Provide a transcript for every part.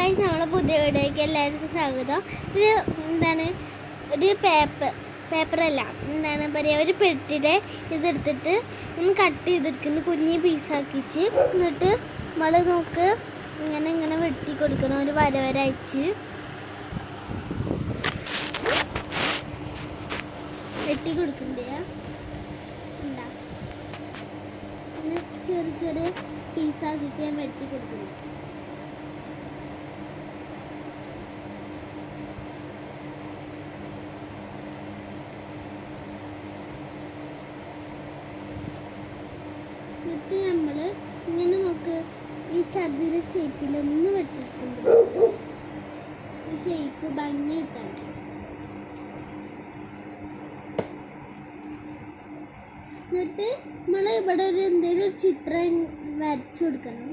Guys, നമ്മളെ പുതിയ വീഡിയോയ്ക്ക് എല്ലാവർക്കും സ്വാഗതം. ഒരു പേപ്പറല്ല, എന്താണ് പറയുക, ഒരു പെട്ടിയുടെ ഇതെടുത്തിട്ട് ഒന്ന് കട്ട് ചെയ്തെടുക്കുന്നു, കുഞ്ഞി പീസാക്കിച്ച്. എന്നിട്ട് നമ്മൾ നോക്ക് ഇങ്ങനെ വെട്ടി കൊടുക്കണം, ഒരു വര അയച്ച് വെട്ടി കൊടുക്കണ്ടേ. എന്താ ചെറിയ പീസാക്കിയിട്ട് ഞാൻ വെട്ടി കൊടുക്കുന്നു. എന്നിട്ട് നമ്മൾ ഇങ്ങനെ നോക്ക്, ഈ ചതുര ഷേപ്പിലൊന്ന് വെട്ടിയിട്ടുണ്ട്, ഈ ഷേപ്പ് ഭംഗി കിട്ടാൻ. എന്നിട്ട് നമ്മൾ ഇവിടെ എന്തെങ്കിലും ഒരു ചിത്രം വരച്ചു കൊടുക്കണം.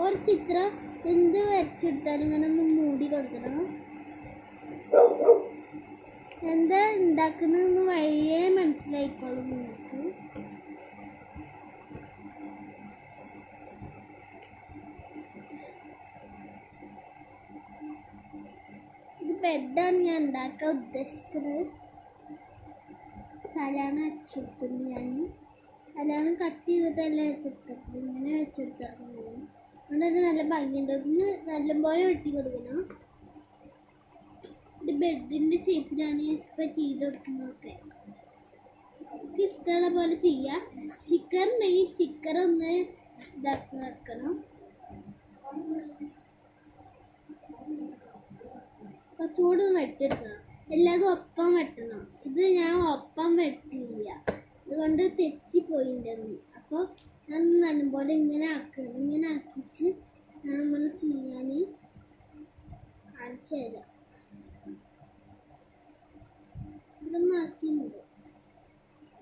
ഒരു ചിത്രം എന്ത് വരച്ചെടുത്താലും ഇങ്ങനെ ഒന്ന് മൂടി കൊടുക്കണം. എന്താ ഉണ്ടാക്കണമെന്ന് വഴിയേ മനസ്സിലായിക്കോളും നിങ്ങൾക്ക്. ഇത് ബെഡാണ് ഞാൻ ഉണ്ടാക്കാൻ ഉദ്ദേശിക്കുന്നത്. തലയാണ് വെച്ചെടുക്കുന്നത്. ഞാൻ തലയാണ് കട്ട് ചെയ്തിട്ടല്ല വെച്ചെടുത്തത്, ഇങ്ങനെ വെച്ചെടുത്തത്. അതുകൊണ്ട് നല്ല ഭംഗിയുണ്ട്. ഒന്ന് നല്ലപോലെ വെട്ടി കൊടുക്കണം. ഇത് ബെഡിൻ്റെ ഷേപ്പിലാണ് ഇപ്പോൾ ചെയ്ത് കൊടുക്കുന്നതൊക്കെ. ഇഷ്ടമുള്ള പോലെ ചെയ്യാം. സ്റ്റിക്കർ ഉണ്ടെങ്കിൽ സ്റ്റിക്കർ ഒന്ന് ഇതാക്കി വെക്കണം. കുറച്ചുകൂടി വെട്ടിയെടുക്കണം. എല്ലാതും ഒപ്പം വെട്ടണം. ഇത് ഞാൻ ഒപ്പം വെട്ടില്ല, അതുകൊണ്ട് തെറ്റിപ്പോയിണ്ടെന്ന്. അപ്പോൾ ഞാൻ നല്ലപോലെ ഇങ്ങനെ ആക്കണം. ഇങ്ങനെ ആക്കിച്ച് നമ്മൾ ചെയ്യാൻ കാണിച്ചു തരാം. ഇതൊന്നും ആക്കിയിട്ടുണ്ട്.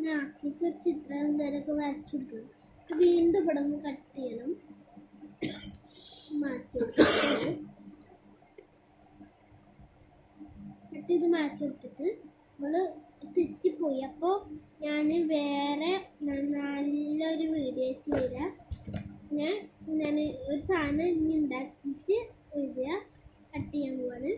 ഞാൻ ആക്കിച്ച് ഒരു ചിത്രം എന്തെങ്കിലുമൊക്കെ വരച്ചു കൊടുക്കണം. വീണ്ടും ഇവിടെ ഒന്ന് കട്ട് ചെയ്യണം, മാറ്റി കൊടുക്കണം. ഇത് മാറ്റി കൊടുത്തിട്ട് നമ്മൾ തെറ്റിപ്പോയി. അപ്പോൾ ഞാൻ വേറെ നല്ലൊരു വീഡിയോ ചെയ്യാം. ഞാൻ ഒരു സാധനം ഇനി ഉണ്ടാക്കിയിട്ട് എഴുതുക, കട്ട് ചെയ്യാൻ പോവാണ്.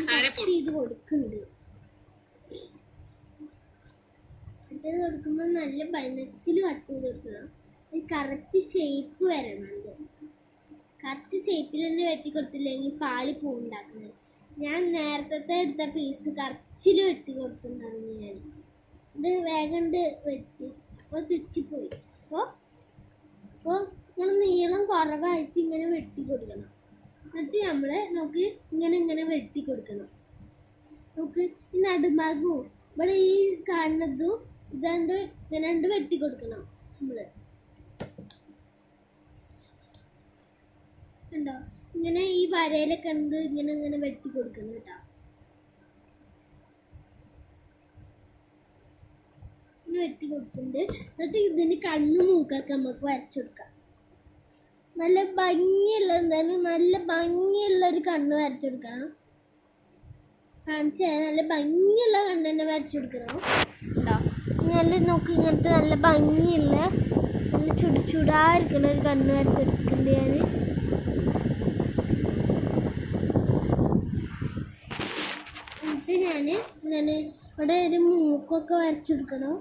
കട്ട് ചെയ്ത് കൊടുക്കുന്നുണ്ട്. കട്ട് ചെയ്ത് കൊടുക്കുമ്പോൾ നല്ല ബലത്തിൽ കട്ട് ചെയ്ത് കൊടുക്കണം. ഒരു കറക്റ്റ് ഷേപ്പ് വരണം. കറക്റ്റ് ഷേപ്പിൽ തന്നെ വെട്ടി കൊടുത്തില്ലെങ്കിൽ പാളി പൂണ്ടാക്കുന്നത്. ഞാൻ നേരത്തെ എടുത്ത പീസ് കറച്ചിൽ വെട്ടി കൊടുത്തിട്ടുണ്ടായിരുന്നു. ഞാൻ ഇത് വേഗം വെട്ടി, അപ്പോൾ തെച്ചിപ്പോയി. അപ്പോൾ നമ്മൾ നീളം കുറവായിട്ട് ഇങ്ങനെ വെട്ടി കൊടുക്കണം. എന്നിട്ട് നമ്മൾ നമുക്ക് ഇങ്ങനെ വെട്ടി കൊടുക്കണം. നമുക്ക് ഈ നടുഭാഗവും ഇവിടെ ഈ കാണുന്നതും ഇങ്ങനെ വെട്ടി കൊടുക്കണം. നമ്മൾ കണ്ടോ, ഇങ്ങനെ ഈ വരയിലൊക്കെ ഇങ്ങനെ വെട്ടി കൊടുക്കണം കേട്ടോ. ഇങ്ങനെ വെട്ടി കൊടുക്കുന്നുണ്ട്. എന്നിട്ട് ഇതിന് കണ്ണു മൂക്കൊക്കെ നമുക്ക് വരച്ചു കൊടുക്കാം. നല്ല ഭംഗിയുള്ള നല്ല ഭംഗിയുള്ള ഒരു കണ്ണ് വരച്ചു കൊടുക്കണം. കാണിച്ചു തരാം. നല്ല ഭംഗിയുള്ള കണ്ണ് തന്നെ വരച്ചു കൊടുക്കണം കേട്ടോ. നല്ല നോക്കി, ഇങ്ങനത്തെ നല്ല ഭംഗിയുള്ള നല്ല ചുടായിരിക്കണ ഒരു കണ്ണ് വരച്ചെടുക്കുന്നുണ്ട് ഞാൻ. എന്നിട്ട് ഇവിടെ ഒരു മൂക്കൊക്കെ വരച്ചെടുക്കണം.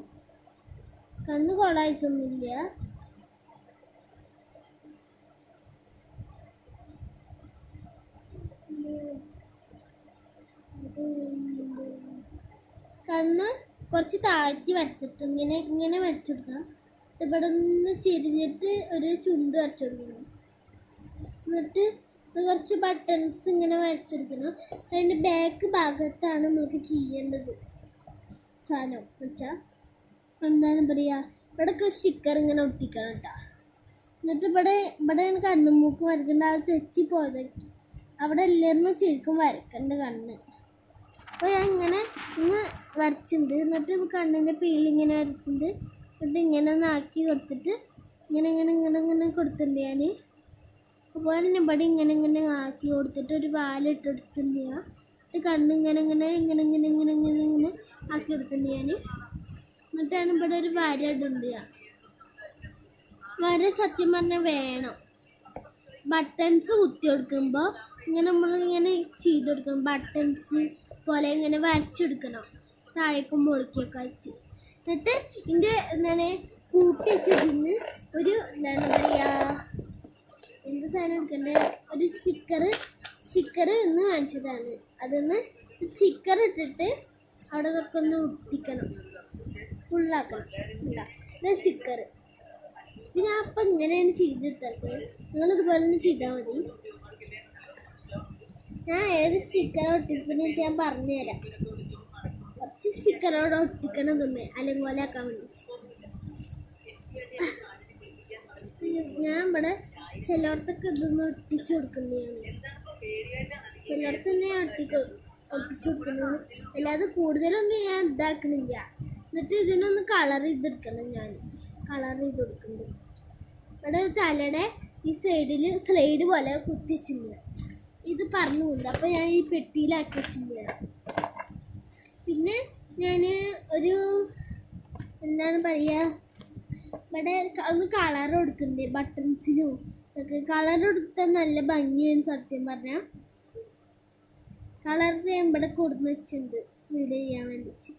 കണ്ണ് കൊളായിട്ടൊന്നുമില്ല. കണ്ണ് കുറച്ച് താഴ്ത്തി വരച്ചിട്ട് ഇങ്ങനെ വരച്ചെടുക്കണം. ഇവിടെ നിന്ന് ചെരിഞ്ഞിട്ട് ഒരു ചുണ്ട് വരച്ചെടുക്കണം. എന്നിട്ട് കുറച്ച് ബട്ടൺസ് ഇങ്ങനെ വരച്ചെടുക്കണം. അതിൻ്റെ ബാക്ക് ഭാഗത്താണ് നമുക്ക് ചെയ്യേണ്ടത് സാധനം വെച്ചാൽ. എന്താണ് പറയുക, ഇവിടെയൊക്കെ സ്റ്റിക്കർ ഇങ്ങനെ ഒട്ടിക്കണം കേട്ടോ. എന്നിട്ട് ഇവിടെ കണ്ണുമൂക്ക് വരക്കേണ്ട, അത് തെച്ചിപ്പോയത്. അവിടെ എല്ലാവരും ശരിക്കും വരക്കേണ്ട കണ്ണ്. അപ്പോൾ ഞാൻ ഇങ്ങനെ ഒന്ന് വരച്ചിട്ടുണ്ട്. എന്നിട്ട് കണ്ണിൻ്റെ പീലിങ്ങനെ വരച്ചിട്ടുണ്ട്. എന്നിട്ട് ഇങ്ങനെ ഒന്ന് ആക്കി കൊടുത്തിട്ട് ഇങ്ങനെ കൊടുത്തിട്ടുണ്ട് ഞാൻ. അപ്പോൾ ഇവിടെ ഇങ്ങനെ ആക്കി കൊടുത്തിട്ട് ഒരു വാലിട്ട് കൊടുത്തിട്ടുണ്ട് ഞാൻ. കണ്ണ് ഇങ്ങനെ ഇങ്ങനെ ഇങ്ങനെ ഇങ്ങനെ ഇങ്ങനെ ഇങ്ങനെ ഇങ്ങനെ ആക്കി എടുക്കുന്നുണ്ട് ഞാൻ. എന്നിട്ടാണ് ഇവിടെ ഒരു വര ഇടുന്നുണ്ട് ഞാൻ. വര സത്യം പറഞ്ഞാൽ വേണം. ബട്ടൺസ് കുത്തി കൊടുക്കുമ്പോൾ ഇങ്ങനെ നമ്മളിങ്ങനെ ചെയ്ത് കൊടുക്കണം. ബട്ടൺസ് പോലെ ഇങ്ങനെ വരച്ചെടുക്കണം, താഴേക്കും മുകളിലേക്കൊക്കെ വെച്ച്. എന്നിട്ട് ഇതിൻ്റെ എന്താണ് കൂട്ടി വെച്ചതിന് ഒരു എന്താണ് പറയുക, എന്ത് സാധനം എടുക്കണ്ടേ, ഒരു സ്റ്റിക്കർ എന്ന് കാണിച്ചതാണ്. അതൊന്ന് സ്റ്റിക്കർ ഇട്ടിട്ട് അവിടെ നിന്നൊക്കെ ഒന്ന് ഒട്ടിക്കണം, ഫുള്ളാക്കണം. ഇതാ സ്റ്റിക്കർ. ഞാൻ അപ്പം ഇങ്ങനെയാണ് ചെയ്തിട്ടത്. നിങ്ങളിതുപോലെ ഒന്ന് ചെയ്താൽ മതി. ഞാൻ ഏത് സ്റ്റിക്കർ ഒട്ടിക്കുന്നത് ഞാൻ പറഞ്ഞുതരാം. കുറച്ച് സ്റ്റിക്കറോടെ ഒട്ടിക്കണം തന്നെ അല്ലെങ്കിൽ ആക്കാൻ വേണ്ടി. ഞാൻ ഇവിടെ ചിലയിടത്തൊക്കെ ഇതൊന്ന് ഒട്ടിച്ചു കൊടുക്കുന്നതാണ്. ചിലയിടത്ത് തന്നെ ഒട്ടിച്ചു കൊടുക്കുന്നത്. അല്ലാതെ കൂടുതലൊന്നും ഞാൻ ഇതാക്കണില്ല. എന്നിട്ട് ഇതിനൊന്ന് കളർ ചെയ്തെടുക്കണം. ഞാൻ കളർ ചെയ്ത് കൊടുക്കുന്നുണ്ട്. ഇവിടെ തലയുടെ ഈ സൈഡിൽ സ്ലൈഡ് പോലെ കുത്തി വെച്ചിട്ടുണ്ട്. ഇത് പറഞ്ഞുകൊണ്ട് അപ്പോൾ ഞാൻ ഈ പെട്ടിയിലാക്കി വെച്ചിട്ടുണ്ട്. പിന്നെ ഞാൻ ഒരു എന്താണ് പറയുക, ഇവിടെ ഒന്ന് കളർ കൊടുക്കുന്നുണ്ട് ബട്ടൺസിനും ഒക്കെ. കളർ കൊടുത്താൽ നല്ല ഭംഗിയാണ് സത്യം പറഞ്ഞാൽ. കളർ ഞാൻ ഇവിടെ കൊടുന്ന് വെച്ചിട്ടുണ്ട് വീഡിയോ ചെയ്യാൻ വേണ്ടിയിട്ട്.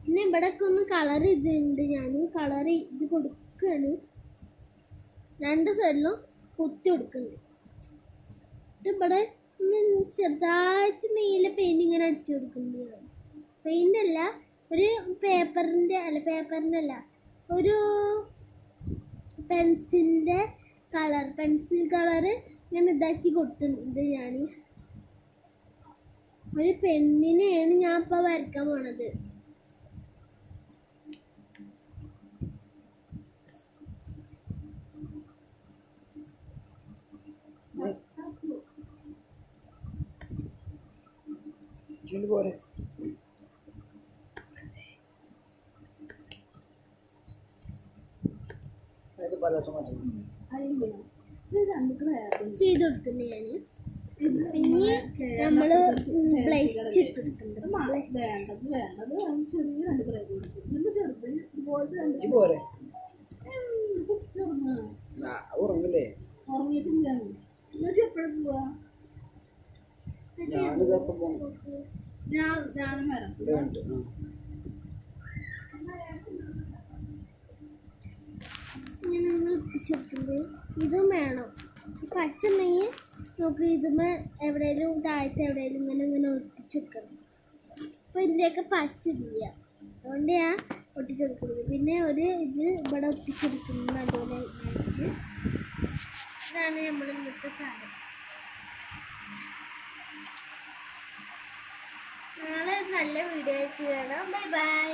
പിന്നെ ഇവിടെയൊക്കെ ഒന്ന് കളർ ചെയ്തിട്ടുണ്ട്. ഞാൻ കളർ ഇത് കൊടുക്കുകയാണ്. രണ്ട് സൈഡിലും കുത്തി കൊടുക്കുന്നുണ്ട്. ഇവിടെ ചെറുതായിട്ട് നീല പെയിൻറ് ഇങ്ങനെ അടിച്ചു കൊടുക്കുന്നുണ്ട്. പെയിൻ്റ് അല്ല, ഒരു പേപ്പറിൻ്റെ അല്ല, ഒരു പെൻസിൽ കളറ് ഇങ്ങനെ ഇതാക്കി കൊടുത്തിട്ടുണ്ട്. ഞാൻ ഒരു പെണ്ണിനെയാണ് ഞാൻ ഇപ്പോൾ വരയ്ക്കാൻ പോണത്. പോരെ ചെയ്ത് കൊടുക്കുന്നു ഞാൻ. ഇനി നമ്മൾ ബ്ലൈസ് ഇട്ടിട്ടുണ്ട്. ഉറങ്ങില്ലേ? ഞാനിതപ്പം ഇങ്ങനെ ഒന്ന് ഒട്ടിച്ചെടുക്കുന്നത്. ഇതും വേണം. പശ ഉണ്ടെങ്കിൽ നമുക്ക് ഇതുമേ എവിടെയെങ്കിലും താഴത്തെ എവിടെയെങ്കിലും ഇങ്ങനെ ഇങ്ങനെ ഒട്ടിച്ചെടുക്കണം. അപ്പോൾ ഇതിൻ്റെയൊക്കെ പശ ഇല്ല, അതുകൊണ്ട് ഞാൻ ഒട്ടിച്ചെടുക്കുന്നത്. പിന്നെ ഒരു ഇത് ഇവിടെ ഒട്ടിച്ചെടുക്കുന്നത് അതുപോലെ വെച്ച്. ഇതാണ് നമ്മൾ ഇന്നത്തെ കാര്യം. നാളെ നല്ല വീഡിയോ വെച്ച് കാണാം. Bye bye.